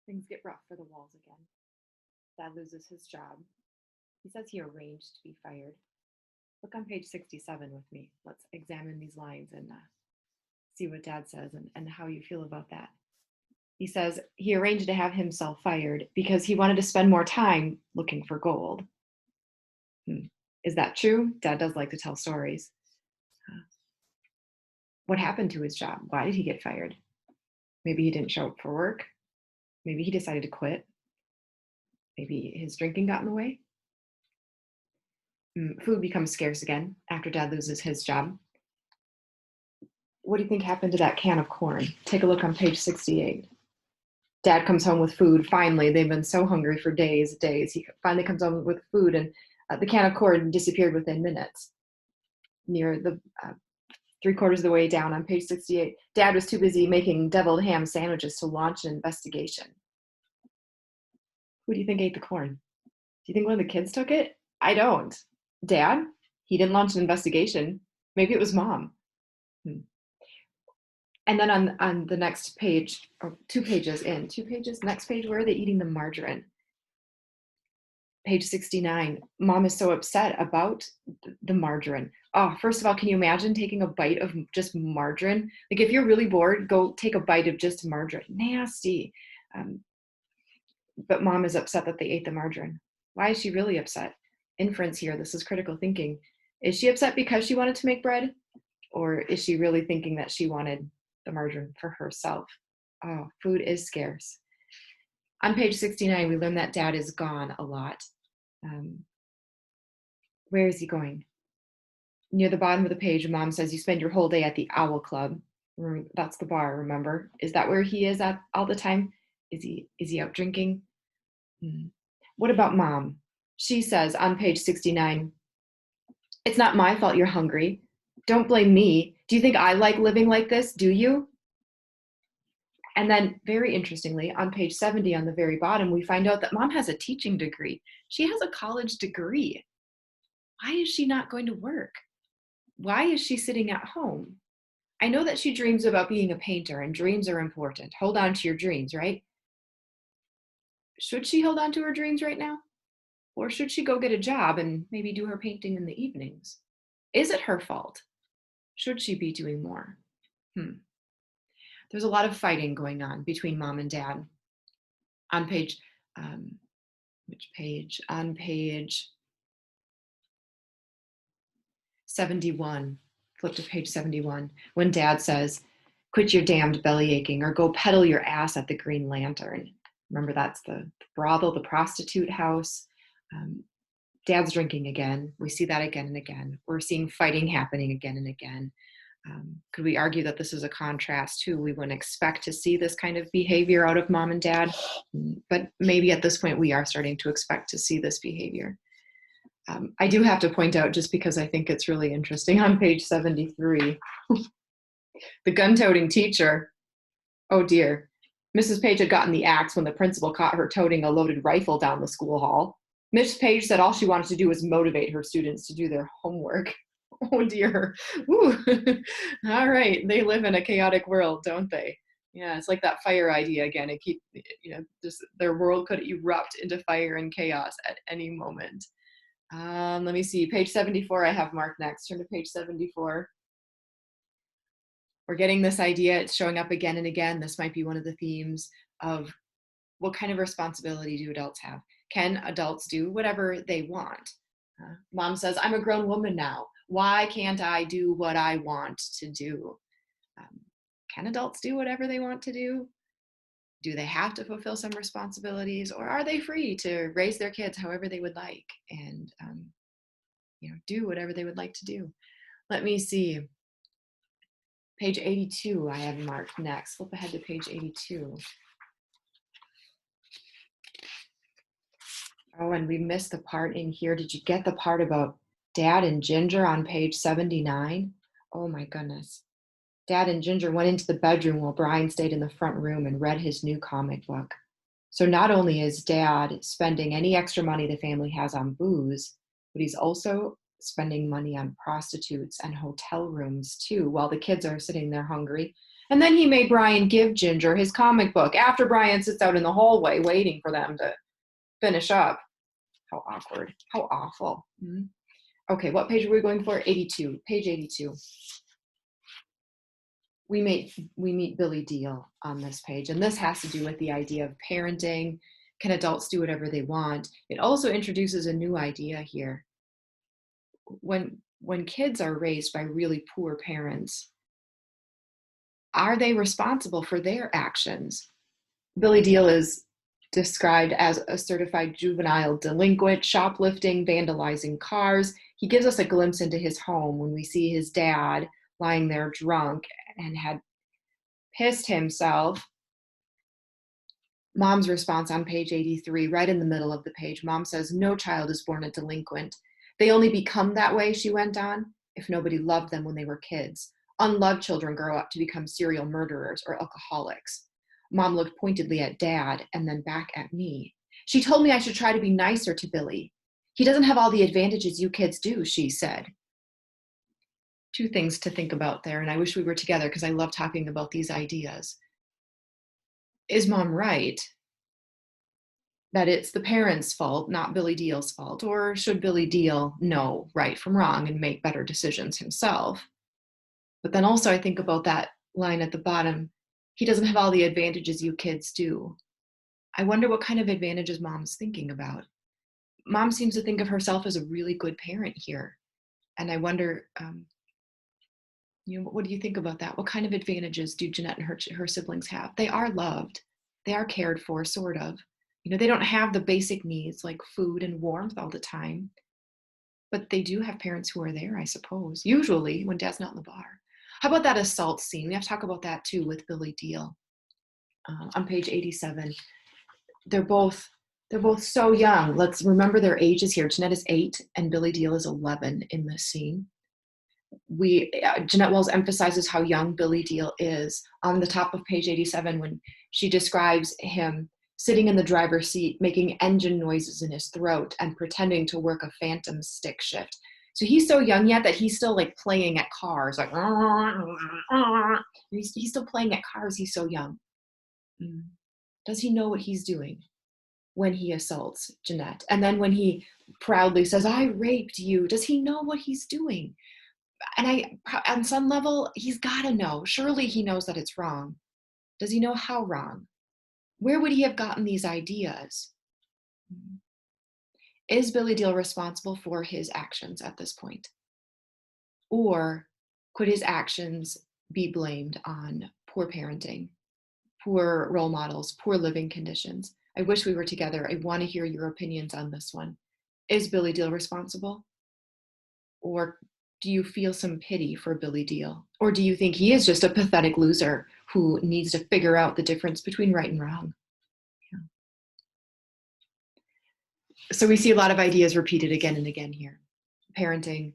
Things get rough for the Walls again. Dad loses his job. He says he arranged to be fired. Look on page 67 with me. Let's examine these lines and see what Dad says and how you feel about that. He says he arranged to have himself fired because he wanted to spend more time looking for gold. Is that true? Dad does like to tell stories. What happened to his job? Why did he get fired? Maybe he didn't show up for work. Maybe he decided to quit. Maybe his drinking got in the way. Food becomes scarce again after Dad loses his job. What do you think happened to that can of corn? Take a look on page 68. Dad comes home with food. Finally, they've been so hungry for days. He finally comes home with food, and the can of corn disappeared within minutes. Near the 3/4 of the way down on page 68, Dad was too busy making deviled ham sandwiches to launch an investigation. Who do you think ate the corn? Do you think one of the kids took it? I don't. Dad? He didn't launch an investigation. Maybe it was Mom. And then on the next page, or 2 pages in, 2 pages, next page, where are they eating the margarine? Page 69, Mom is so upset about the margarine. Oh, first of all, can you imagine taking a bite of just margarine? Like if you're really bored, go take a bite of just margarine. Nasty. But Mom is upset that they ate the margarine. Why is she really upset? Inference here, this is critical thinking. Is she upset because she wanted to make bread? Or is she really thinking that she wanted the margarine for herself? Oh, food is scarce. On page 69, we learn that Dad is gone a lot. Where is he going? Near the bottom of the page, Mom says you spend your whole day at the Owl Club. That's the bar, remember? Is that where he is at all the time? Is he out drinking? What about Mom? She says on page 69, it's not my fault you're hungry. Don't blame me. Do you think I like living like this? Do you? And then, very interestingly, on page 70, on the very bottom, we find out that Mom has a teaching degree. She has a college degree. Why is she not going to work? Why is she sitting at home? I know that she dreams about being a painter, and dreams are important. Hold on to your dreams, right? Should she hold on to her dreams right now? Or should she go get a job and maybe do her painting in the evenings? Is it her fault? Should she be doing more? There's a lot of fighting going on between Mom and Dad. On page, which page? On page 71, flip to page 71, when Dad says, quit your damned belly aching or go peddle your ass at the Green Lantern. Remember, that's the brothel, the prostitute house. Dad's drinking again. We see that again and again. We're seeing fighting happening again and again. Could we argue that this is a contrast too? We wouldn't expect to see this kind of behavior out of Mom and Dad, but maybe at this point we are starting to expect to see this behavior. I do have to point out, just because I think it's really interesting, on page 73, the gun-toting teacher. Oh dear. Mrs. Page had gotten the axe when the principal caught her toting a loaded rifle down the school hall. Miss Page said all she wanted to do was motivate her students to do their homework. Oh dear. Ooh. All right. They live in a chaotic world, don't they? Yeah, it's like that fire idea again. Just their world could erupt into fire and chaos at any moment. Let me see. Page 74 I have marked next. Turn to page 74. We're getting this idea. It's showing up again and again. This might be one of the themes of what kind of responsibility do adults have? Can adults do whatever they want? Mom says, I'm a grown woman now. Why can't I do what I want to do? Can adults do whatever they want to do? Do they have to fulfill some responsibilities, or are they free to raise their kids however they would like and do whatever they would like to do? Let me see. Page 82 I have marked next. Flip ahead to page 82. Oh, and we missed the part in here. Did you get the part about Dad and Ginger on page 79? Oh my goodness. Dad and Ginger went into the bedroom while Brian stayed in the front room and read his new comic book. So not only is Dad spending any extra money the family has on booze, but he's also spending money on prostitutes and hotel rooms too, while the kids are sitting there hungry. And then he made Brian give Ginger his comic book after Brian sits out in the hallway waiting for them to finish up. How awkward. How awful. Mm-hmm. Okay, what page are we going for? 82. Page 82. We meet Billy Deal on this page, and this has to do with the idea of parenting. Can adults do whatever they want? It also introduces a new idea here. When kids are raised by really poor parents, are they responsible for their actions? Billy Deal is described as a certified juvenile delinquent, shoplifting, vandalizing cars. He gives us a glimpse into his home when we see his dad lying there drunk and had pissed himself. Mom's response on page 83, right in the middle of the page, Mom says, "No child is born a delinquent. They only become that way," she went on, "if nobody loved them when they were kids. Unloved children grow up to become serial murderers or alcoholics." Mom looked pointedly at Dad and then back at me. "She told me I should try to be nicer to Billy. He doesn't have all the advantages you kids do," she said. Two things to think about there, and I wish we were together because I love talking about these ideas. Is Mom right that it's the parents' fault, not Billy Deal's fault? Or should Billy Deal know right from wrong and make better decisions himself? But then also I think about that line at the bottom, he doesn't have all the advantages you kids do. I wonder what kind of advantages Mom's thinking about. Mom seems to think of herself as a really good parent here. And I wonder, what do you think about that? What kind of advantages do Jeanette and her siblings have? They are loved. They are cared for, sort of. They don't have the basic needs like food and warmth all the time. But they do have parents who are there, I suppose. Usually when Dad's not in the bar. How about that assault scene? We have to talk about that too with Billy Deal. On page 87, they're both so young. Let's remember their ages here. Jeanette is 8 and Billy Deal is 11 in this scene. Jeanette Wells emphasizes how young Billy Deal is on the top of page 87 when she describes him sitting in the driver's seat, making engine noises in his throat and pretending to work a phantom stick shift. So he's so young yet that he's still like playing at cars, like he's still playing at cars. He's so young. Does he know what he's doing when he assaults Jeanette? And then when he proudly says, "I raped you," does he know what he's doing? And on some level, he's got to know. Surely he knows that it's wrong. Does he know how wrong? Where would he have gotten these ideas? Is Billy Deal responsible for his actions at this point? Or could his actions be blamed on poor parenting, poor role models, poor living conditions? I wish we were together. I want to hear your opinions on this one. Is Billy Deal responsible? Or do you feel some pity for Billy Deal? Or do you think he is just a pathetic loser who needs to figure out the difference between right and wrong? Yeah. So we see a lot of ideas repeated again and again here. Parenting.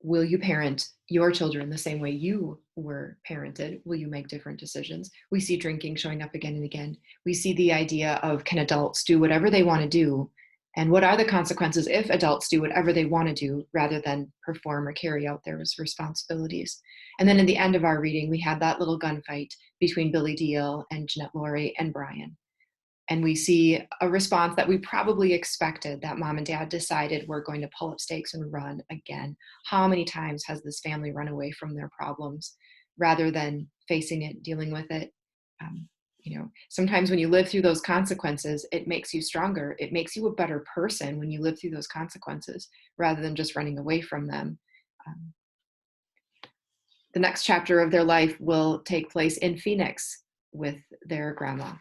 Will you parent your children the same way you were parented? Will you make different decisions? We see drinking showing up again and again. We see the idea of, can adults do whatever they want to do? And what are the consequences if adults do whatever they want to do rather than perform or carry out their responsibilities? And then in the end of our reading, we had that little gunfight between Billy Deal and Jeanette Laurie and Brian. And we see a response that we probably expected, that Mom and Dad decided we're going to pull up stakes and run again. How many times has this family run away from their problems rather than facing it, dealing with it? Sometimes when you live through those consequences, it makes you stronger. It makes you a better person when you live through those consequences rather than just running away from them. The next chapter of their life will take place in Phoenix with their grandma.